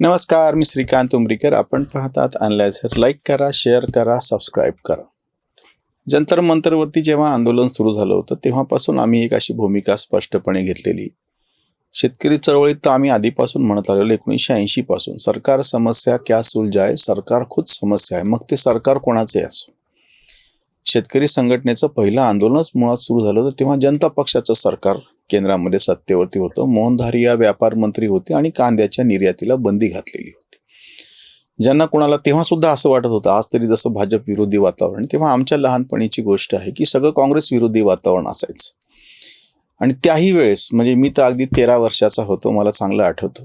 नमस्कार, मी श्रीकांत उमरीकर. आपण पाहतात अनलायझर. लाईक करा, शेअर करा, सबस्क्राईब करा. जंतर मंतरवरती जेव्हा आंदोलन सुरू झालं होतं तेव्हापासून आम्ही एक अशी भूमिका स्पष्टपणे घेतलेली. शेतकरी चळवळीत तर आम्ही आधीपासून म्हणत आलेलो 1980 पासून, सरकार समस्या क्या सुलझाए, सरकार खुद समस्या आहे. मग ते सरकार कोणाचे असो. शेतकरी संघटनेचं पहिलं आंदोलनच मुळात सुरू झालं होतं तेव्हा जनता पक्षाचं सरकार केंद्रामध्ये सत्तेवरती होतं. मोहन धारिया व्यापार मंत्री होते आणि कांद्याच्या निर्यातीला बंदी घातलेली होती. ज्यांना कोणाला तेव्हा सुद्धा असं वाटत होतं आज तरी जसं भाजप विरोधी वातावरण, तेव्हा आमच्या लहानपणीची गोष्ट आहे की सगळं काँग्रेस विरोधी वातावरण असायचं. आणि त्याही वेळेस म्हणजे मी तर अगदी 13 वर्षाचा होतो, मला चांगलं आठवतं.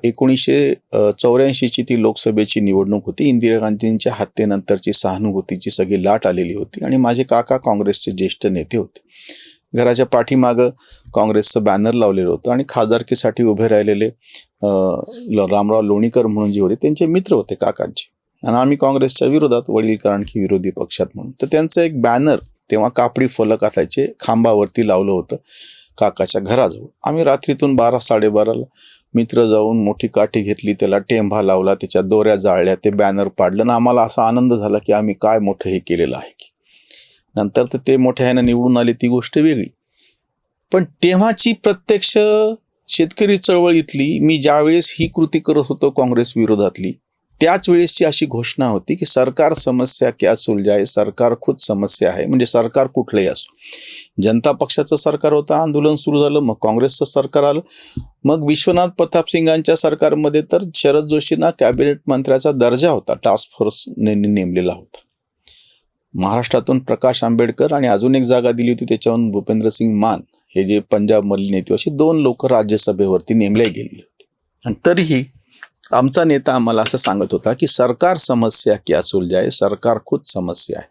1984ची ती लोकसभेची निवडणूक होती. इंदिरा गांधींच्या हत्येनंतरची सहानुभूतीची सगळी लाट आलेली होती आणि माझे काका काँग्रेसचे ज्येष्ठ नेते होते. घराच्या पाठीमागं काँग्रेसचं बॅनर लावलेलं होतं आणि खासदारकीसाठी उभे राहिलेले रामराव लोणीकर म्हणून जे होते त्यांचे मित्र होते काकांचे. आणि आम्ही काँग्रेसच्या विरोधात, वडील कारण की विरोधी पक्षात म्हणून. तर त्यांचं एक बॅनर तेव्हा कापडी फलक असायचे, खांबावरती लावलं होतं काकाच्या घराजवळ. आम्ही रात्रीतून 12-12:30 मित्र जाऊन मोठी काठी घेतली, त्याला टेंभा लावला, त्याच्या दोऱ्या जाळल्या, ते बॅनर पाडलं आणि आम्हाला असा आनंद झाला की आम्ही काय मोठं हे केलेलं आहे की. नंतर तर ते मोठ्या ह्यानं निवडून आले ती गोष्ट वेगळी. पण तेव्हाची प्रत्यक्ष शेतकरी चळवळीतली मी ज्यावेळेस ही कृती करत होतो काँग्रेस विरोधातली, त्याच वेळेसची अशी घोषणा होती की सरकार समस्या क्या सुलझाए, सरकार खुद समस्या आहे. म्हणजे सरकार कुठलंही असो. जनता पक्षाचं सरकार होतं, आंदोलन सुरू झालं, मग काँग्रेसचं सरकार आलं, मग विश्वनाथ प्रताप सिंगांच्या सरकारमध्ये तर शरद जोशींना कॅबिनेट मंत्र्याचा दर्जा होता, टास्क फोर्स नेमलेला होता. महाराष्ट्रातून प्रकाश आंबेडकर आणि अजून एक जागा दिली होती त्याच्यावरून भूपेंद्र सिंग मान, हे जे पंजाबमधले नेते, असे 2 लोक राज्यसभेवरती नेमले गेलेले होते. आणि तरीही आमचा नेता आम्हाला असं सांगत होता की सरकार समस्या क्या सुलझाए, सरकार खुद समस्या आहे.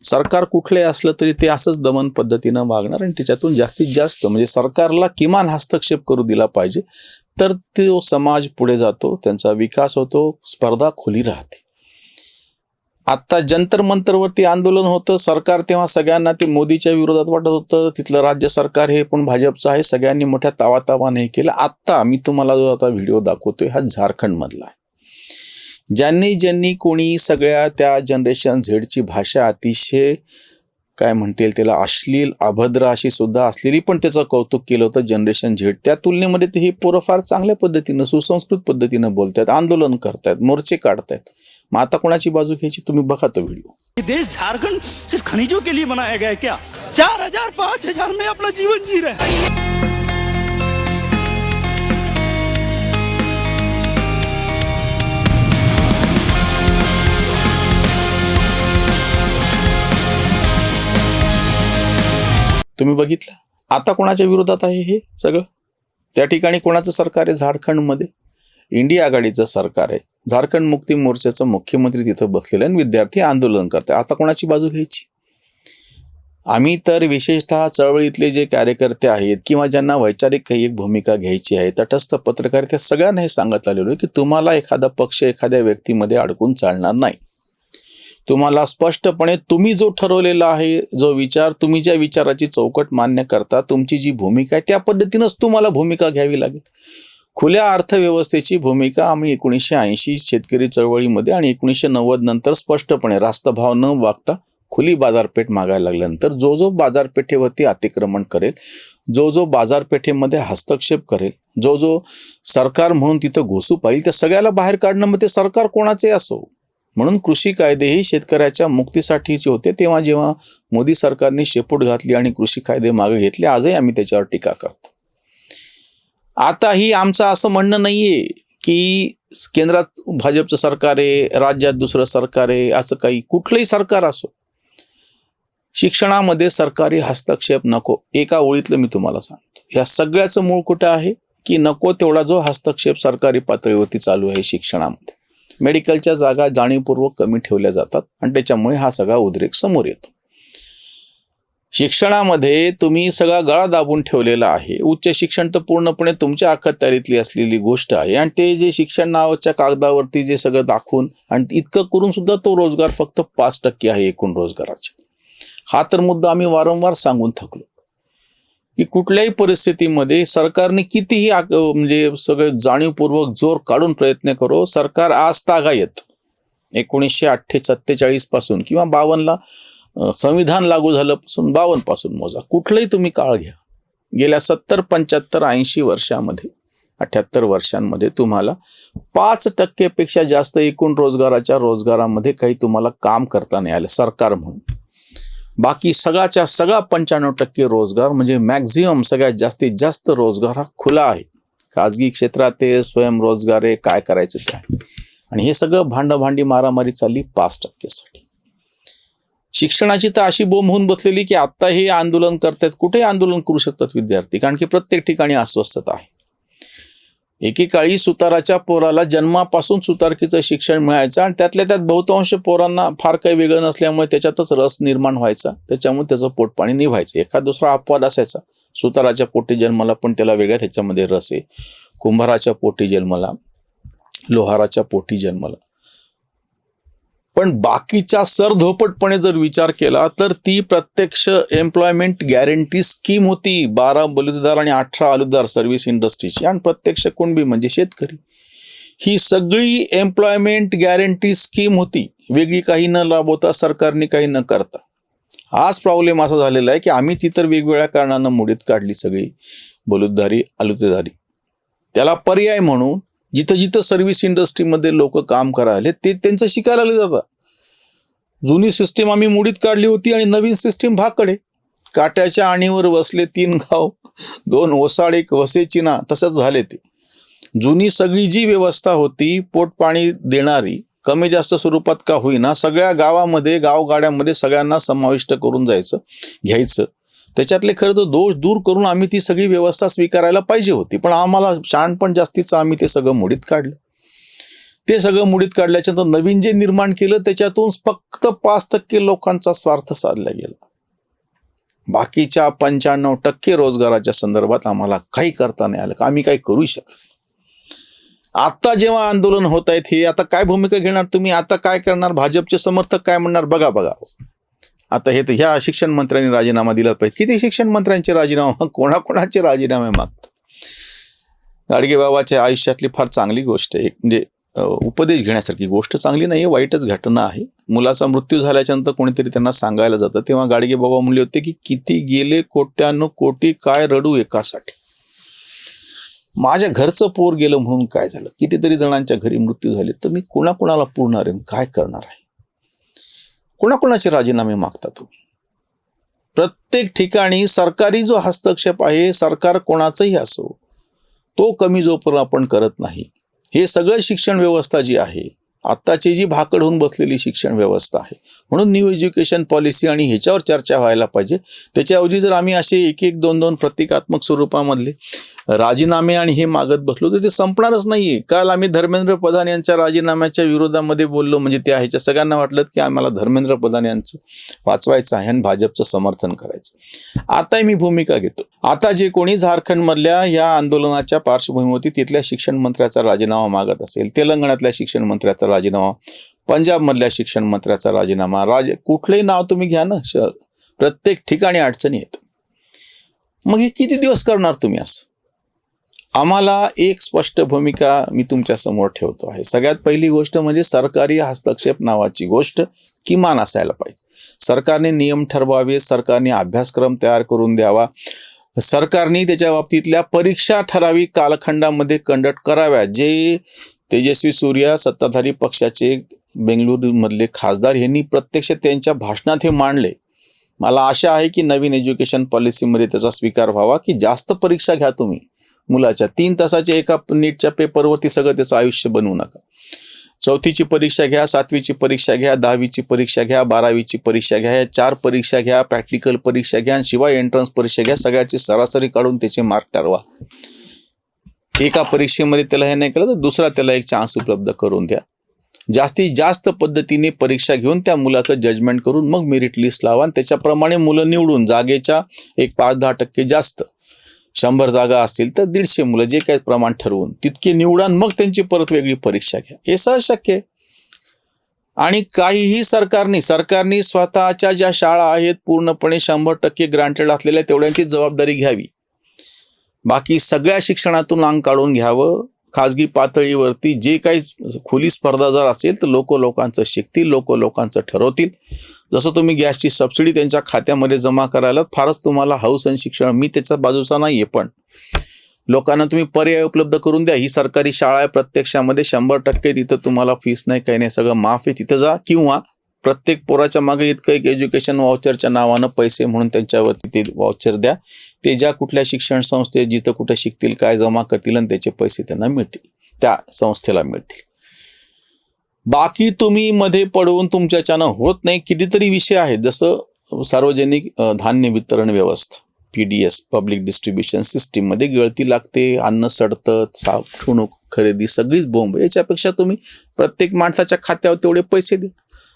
सरकार कुठलंही असलं तरी ते असंच दमन पद्धतीनं वागणार आणि त्याच्यातून जास्तीत जास्त म्हणजे सरकारला किमान हस्तक्षेप करू दिला पाहिजे, तर तो समाज पुढे जातो, त्यांचा विकास होतो, स्पर्धा खुली राहते. आता जंतर मंतरवरती आंदोलन होतं, सरकार तेव्हा सगळ्यांना ते मोदीच्या विरोधात वाटत होतं, तिथलं राज्य सरकार हे पण भाजपचं आहे, सगळ्यांनी मोठ्या तावातावाने हे केलं. आत्ता मी तुम्हाला जो आता व्हिडिओ दाखवतोय हा झारखंडमधला आहे. ज्यांनी कोणी सगळ्या त्या जनरेशन झेडची भाषा अतिशय काय म्हणतील त्याला अश्लील, अभद्र अशी सुद्धा असलेली पण त्याचं कौतुक केलं होतं जनरेशन झेड. त्या तुलनेमध्ये ते हे पोरं फार चांगल्या पद्धतीनं सुसंस्कृत पद्धतीनं बोलतात, आंदोलन करतायत, मोर्चे काढतायत. मग आता कोणाची बाजू घ्यायची तुम्ही बघा तो व्हिडिओ. देश झारखंड सिर्फ खनिजों के लिए बनाया गया है क्या? 4000-5000 में अपना जीवन जी रहे हैं. तुम्ही बघितलं आता कोणाच्या विरोधात आहे हे सगळं. त्या ठिकाणी कोणाचं सरकार आहे? झारखंडमध्ये इंडिया आघाडीचं सरकार आहे. झारखंड मुक्ती मोर्चाचा मुख्यमंत्री तिथं बसलेला आणि विद्यार्थी आंदोलन करतात. आता कोणाची बाजू घ्यायची? आम्ही तर विशेषतः चळवळीतले जे कार्यकर्ते आहेत किंवा ज्यांना वैचारिक काही एक भूमिका घ्यायची आहे, तटस्थ पत्रकार, त्या सगळ्यांना हे सांगत आलेलो आहे की तुम्हाला एखादा पक्ष एखाद्या व्यक्तीमध्ये अडकून चालणार नाही. तुम्हाला स्पष्टपणे तुम्ही जो ठरवलेला आहे, जो विचार, तुम्ही ज्या विचाराची चौकट मान्य करता, तुमची जी भूमिका आहे त्या पद्धतीनंच तुम्हाला भूमिका घ्यावी लागेल. खुल्या अर्थव्यवस्थेची भूमिका आम्ही 1980 शेतकरी चळवळीमध्ये आणि 1990 नंतर स्पष्टपणे रास्तभाव न वागता खुली बाजारपेठ मागायला लागल्यानंतर जो बाजारपेठेवरती अतिक्रमण करेल, जो बाजारपेठेमध्ये हस्तक्षेप करेल, जो सरकार म्हणून तिथं घुसू पाहिजे, त्या सगळ्याला बाहेर काढणं, मग ते सरकार कोणाचे असो. म्हणून कृषी कायदे ही शेतकऱ्याच्या मुक्तीसाठीचे होते. तेव्हा जेव्हा मोदी सरकारने शेपूट घातली आणि कृषी कायदे मागे घेतले, आजही आम्ही त्याच्यावर टीका करतो. आताही आमचं असं म्हणणं नाहीये की केंद्रात भाजपचं सरकार आहे, राज्यात दुसरं सरकार आहे, असं काही. कुठलंही सरकार असो, शिक्षणामध्ये सरकारी हस्तक्षेप नको. एका ओळीतलं मी तुम्हाला सांगतो, या सगळ्याचं मूळ कुठं आहे की नको तेवढा जो हस्तक्षेप सरकारी पातळीवरती चालू आहे शिक्षणामध्ये. मेडिकलच्या जागा जाणीवपूर्वक कमी ठेवल्या जातात आणि त्याच्यामुळे हा सगळा उद्रेक समोर येतो. शिक्षणामध्ये तुम्ही सगळा गळा दाबून ठेवलेला आहे. उच्च शिक्षण तर पूर्णपणे तुमच्या अखत्यारीतली असलेली गोष्ट आहे आणि ते जे शिक्षण नावाच्या कागदावरती जे सगळं दाखवून आणि इतकं करून सुद्धा तो रोजगार फक्त 5% आहे एकूण रोजगाराचे. हा तर मुद्दा आम्ही वारंवार सांगून थकलो. की कुठल्याही परिस्थितीमध्ये सरकारने कितीही म्हणजे सगळं जाणीवपूर्वक जोर काढून प्रयत्न करो, सरकार आज तागायत 1947 पासून किंवा 52ला संविधान लागू झाल्यापासून 52 पासून मोजा, कुठलाही तुम्ही काळ घ्या, गेल्या 70, 75, 80 वर्षामध्ये 78 वर्षांमध्ये तुम्हाला 5% पेक्षा जास्त एकूण रोजगारामध्ये काही तुम्हाला काम करता नाही आलं सरकार म्हणून. बाकी सगळा 95% रोजगार म्हणजे मॅक्झिमम सगळ्यात जास्तीत जास्त रोजगार हा खुला आहे. खाजगी क्षेत्रात ते स्वयंरोजगार आहे, काय करायचं ते आहे. आणि हे सगळं भांडी मारामारी चालली 5% साठी. शिक्षणाची तर अशी बोंब होऊन बसलेली की आता हे आंदोलन करतात, कुठे आंदोलन करू शकतात विद्यार्थी, कारण की प्रत्येक ठिकाणी अस्वस्थता आहे. एकेकाळी सुताराच्या पोराला जन्मापासून सुतारकीचं शिक्षण मिळायचं आणि त्यातल्या त्यात बहुतांश पोरांना फार काही वेगळं नसल्यामुळे त्याच्यातच रस निर्माण व्हायचा, त्याच्यामुळे त्याचं पोटपाणी निभायचं. एखाद दुसरा अपवाद असायचा, सुताराच्या पोटी जन्माला पण त्याला वेगळ्या त्याच्यामध्ये रस आहे, कुंभाराच्या पोटी जन्माला, लोहाराच्या पोटी जन्माला. पण बाकीच्या सरधोपटपणे जर विचार केला तर ती प्रत्यक्ष एम्प्लॉयमेंट गॅरंटी स्कीम होती. 12 बलुतेदार आणि 18 आलुदार सर्व्हिस इंडस्ट्रीची, आणि प्रत्यक्ष कुणबी म्हणजे शेतकरी. ही सगळी एम्प्लॉयमेंट गॅरंटी स्कीम होती, वेगळी काही न राबवता, सरकारने काही न करता. आज प्रॉब्लेम असा झालेला आहे की आम्ही ती तर वेगवेगळ्या कारणानं मोडीत काढली सगळी बलुतेदारी, आलुतेदारी. त्याला पर्याय म्हणून जिथं जिथं सर्व्हिस इंडस्ट्रीमध्ये लोक काम करायला ते त्यांचं शिकायला जातात. जुनी सिस्टीम आम्ही मोडीत काढली होती आणि नवीन सिस्टीम भाकडे. काट्याच्या आणीवर वसले 3 गाव, 2 ओसाड, 1 वसेचिना, तसंच झाले ते. जुनी सगळी जी व्यवस्था होती पोटपाणी देणारी, कमी जास्त स्वरूपात का होईना, सगळ्या गावामध्ये, गावगाड्यामध्ये सगळ्यांना समाविष्ट करून घ्यायचं. त्याच्यातले खरं तर दोष दूर करून आम्ही ती सगळी व्यवस्था स्वीकारायला पाहिजे होती, पण आम्हाला शहाणपण जास्तीचं, आम्ही ते सगळं मोडीत काढलं. ते सगळं मोडीत काढल्याच्यानंतर नवीन जे निर्माण केलं त्याच्यातून फक्त 5% लोकांचा स्वार्थ साधला गेला. बाकीच्या 95% रोजगाराच्या संदर्भात आम्हाला काही करता नाही आलं, आम्ही काही करू शकत. आता जेव्हा आंदोलन होत आहेत, हे आता काय भूमिका घेणार तुम्ही, आता काय करणार, भाजपचे समर्थक काय म्हणणार, बघा. आता हे तर ह्या शिक्षण मंत्र्यांनी राजीनामा दिला पाहिजे. किती शिक्षण मंत्र्यांचे राजीनामा, कोणाकोणाचे राजीनामे मागतात. गाडगे बाबाच्या आयुष्यातली फार चांगली गोष्ट आहे, म्हणजे उपदेश घेण्यासारखी गोष्ट, चांगली नाही, वाईटच घटना आहे. मुलाचा मृत्यू झाल्याच्यानंतर कोणीतरी त्यांना सांगायला जातं, तेव्हा गाडगे बाबा म्हणले होते की किती गेले कोट्यानो कोटी, काय रडू एकासाठी. माझ्या घरचं पोर गेलं म्हणून काय झालं, कितीतरी जणांच्या घरी मृत्यू झाले, तर मी कोणाकोणाला पुरणार आहे, काय करणार आहे. कोणाकोणाचे राजीनामे मागता तुम्ही. प्रत्येक ठिकाणी सरकारी जो हस्तक्षेप आहे, सरकार कोणाचंही असो, तो कमी जोपर्यंत आपण करत नाही. हे सगळं शिक्षण व्यवस्था जी आहे, आत्ताची जी भाकड होऊन बसलेली शिक्षण व्यवस्था आहे, म्हणून न्यू एज्युकेशन पॉलिसी आणि ह्याच्यावर चर्चा व्हायला पाहिजे. त्याच्याऐवजी जर आम्ही असे 1-1, 2-2 प्रतिकात्मक स्वरूपामधले राजीनामे आणि हे मागत बसलो तर ते संपणारच नाहीये. काल आम्ही धर्मेंद्र प्रधान यांच्या राजीनाम्याच्या विरोधामध्ये बोललो, म्हणजे त्या ह्याच्या सगळ्यांना वाटलं की आम्हाला धर्मेंद्र प्रधान यांचं वाचवायचं आहे आणि भाजपचं समर्थन करायचं. आता मी भूमिका घेतो. आता जे कोणी झारखंडमधल्या या आंदोलनाच्या पार्श्वभूमीवरती तिथल्या शिक्षण मंत्र्याचा राजीनामा मागत असेल, तेलंगणातल्या शिक्षण मंत्र्याचा राजीनामा, पंजाबमधल्या शिक्षण मंत्र्याचा राजीनामा, कुठलंही नाव तुम्ही घ्या ना, प्रत्येक ठिकाणी अडचणी आहेत. मग हे किती दिवस करणार तुम्ही असं. आम्हाला एक स्पष्ट भूमिका मी तुमच्या समोर ठेवतो आहे. सगळ्यात पहिली गोष्ट म्हणजे सरकारी हस्तक्षेप नावाची गोष्ट किमान असायला पाहिजे. सरकारने नियम ठरवावे, सरकारने अभ्यासक्रम तयार करून द्यावा, सरकारने त्याच्या बाबतीतल्या परीक्षा ठराविक कालखंडामध्ये कंडक्ट कराव्या. जे तेजस्वी सूर्या सत्ताधारी पक्षाचे बेंगळुरूमधले खासदार यांनी प्रत्यक्ष त्यांच्या भाषणात हे मांडले. मला आशा आहे की नवीन एज्युकेशन पॉलिसीमध्ये त्याचा स्वीकार व्हावा की जास्त परीक्षा घ्या तुम्ही मुलाच्या. 3 तासाच्या एका नीटच्या पेपरवरती सगळं त्याचं आयुष्य बनवू नका. 4थीची परीक्षा घ्या, 7वीची परीक्षा घ्या, 10वीची परीक्षा घ्या, 12वीची परीक्षा घ्या, या 4 परीक्षा घ्या, प्रॅक्टिकल परीक्षा घ्या, शिवाय एंट्रन्स परीक्षा घ्या. सगळ्याची सरासरी काढून त्याचे मार्क ठरवा. एका परीक्षेमध्ये त्याला हे नाही केलं तर दुसरा त्याला एक चान्स उपलब्ध करून द्या. जास्तीत जास्त पद्धतीने परीक्षा घेऊन त्या मुलाचं जजमेंट करून मग मेरिट लिस्ट लावा आणि त्याच्याप्रमाणे मुलं निवडून जागेच्या एक 5-10% जास्त, 100 जागा असतील तर 150 मुलं, जे काही प्रमाण ठरवून तितके निवडा, मग त्यांची परत वेगळी परीक्षा घ्या. हे सहज शक्य आहे. आणि काहीही सरकारने स्वतःच्या ज्या शाळा आहेत पूर्णपणे 100% ग्रांटेड असलेल्या तेवढ्यांची जबाबदारी घ्यावी. बाकी सगळ्या शिक्षणातून अंग काढून घ्यावं. खाजगी पातळीवरती जे काही खुली स्पर्धा जर असेल तर लोकांचं शिकतील, लोकांचं ठरवतील. जसं तुम्ही गॅसची सबसिडी त्यांच्या खात्यामध्ये जमा करायला फारच तुम्हाला हौस आणि शिक्षण, मी त्याच्या बाजूचा नाहीये, पण लोकांना तुम्ही पर्याय उपलब्ध करून द्या. ही सरकारी शाळा आहे, प्रत्यक्षामध्ये 100% तिथं तुम्हाला फीस नाही, काही नाही, सगळं माफ आहे, तिथं जा. किंवा प्रत्येक पोराच्या मागे इतकं एक एज्युकेशन व्हाउचरच्या नावानं पैसे म्हणून त्यांच्यावरती ते व्हाउचर द्या. ते ज्या कुठल्या शिक्षण संस्थेत जिथं कुठं शिकतील, काय जमा करतील आणि त्याचे पैसे त्यांना मिळतील, त्या संस्थेला मिळतील. बाकी तुम्ही मध्ये पडवून तुमच्याच्यानं होत नाही. कितीतरी विषय आहेत, जसं सार्वजनिक धान्य वितरण व्यवस्था, PDS पब्लिक डिस्ट्रीब्युशन सिस्टीममध्ये गळती लागते, अन्न सडतं, साठवणूक खरेदी सगळीच बोंब. याच्यापेक्षा तुम्ही प्रत्येक माणसाच्या खात्यावर तेवढे पैसे द्या.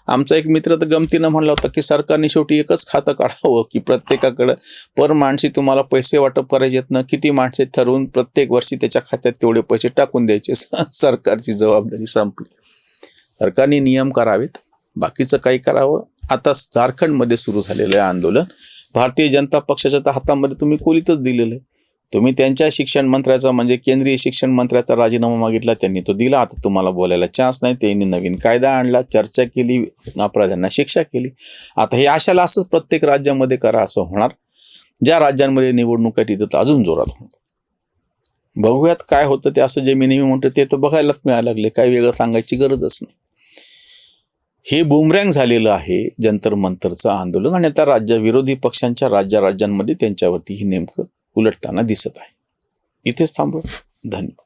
आमचा एक मित्र तर गमतीनं म्हणला होता की सरकारने शेवटी एकच खातं काढावं की प्रत्येकाकडं पर माणसी तुम्हाला पैसे वाटप करायचे आहेत ना, किती माणसे ठरवून प्रत्येक वर्षी त्याच्या खात्यात तेवढे पैसे टाकून द्यायचे. सरकारची जबाबदारी संपली. सरकारने नियम करावेत, बाकीचं काही करावं. आता झारखंडमध्ये सुरू झालेलं आहे आंदोलन. भारतीय जनता पक्षाच्या तर हातामध्ये तुम्ही कोलीतच दिलेलं आहे. तुम्ही त्यांच्या शिक्षण मंत्र्याचा म्हणजे केंद्रीय शिक्षण मंत्र्याचा राजीनामा मागितला, त्यांनी तो दिला. आता तुम्हाला बोलायला चान्स नाही. त्यांनी नवीन कायदा आणला, चर्चा केली, अपराध्यांना शिक्षा केली. आता हे आशाला असंच प्रत्येक राज्यामध्ये करा असं होणार. ज्या राज्यांमध्ये निवडणूक आहे तिथं तर अजून जोरात होणार. बघूयात काय होतं ते. असं जे मी नेहमी म्हणतो ते तर बघायलाच मिळायला लागले, काही वेगळं सांगायची गरजच नाही. हे बुमरँग झालेलं आहे जंतर मंतरचं आंदोलन, आणि आता विरोधी पक्षांच्या राज्यांमध्ये त्यांच्यावरती ही नेमकं उलटताना दिसत आहे. इथेच थांबू. धन्यवाद.